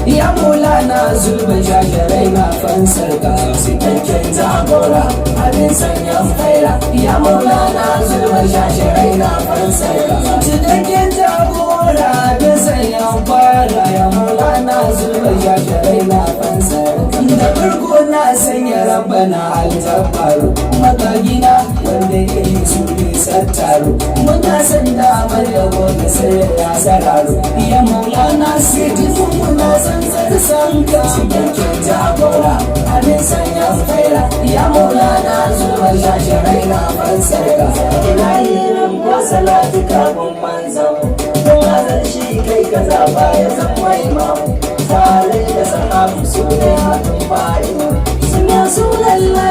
ya maulana zulba shasharai na fansar ka cikakken jagora abin sanya faira ya maulana zulba shasharai na fansar ka cikakken jagora abin sanya faira ya maulana zulba shasharai na fansar ka da farko na sanya rabbana aljabaru magagina wanda ya yi su ne sattaro muna san damar yabo da sai ya sararo ya maulana siti muna san zarsan ka cikakken jagora abin sanya faira ya maulana zuwa shasharai na fansar ka ina yi ramko salati kafin manzan don hazar shi kai ka zaba ya zama imamu tare da sahabu su ne hatun bayi suna su lallai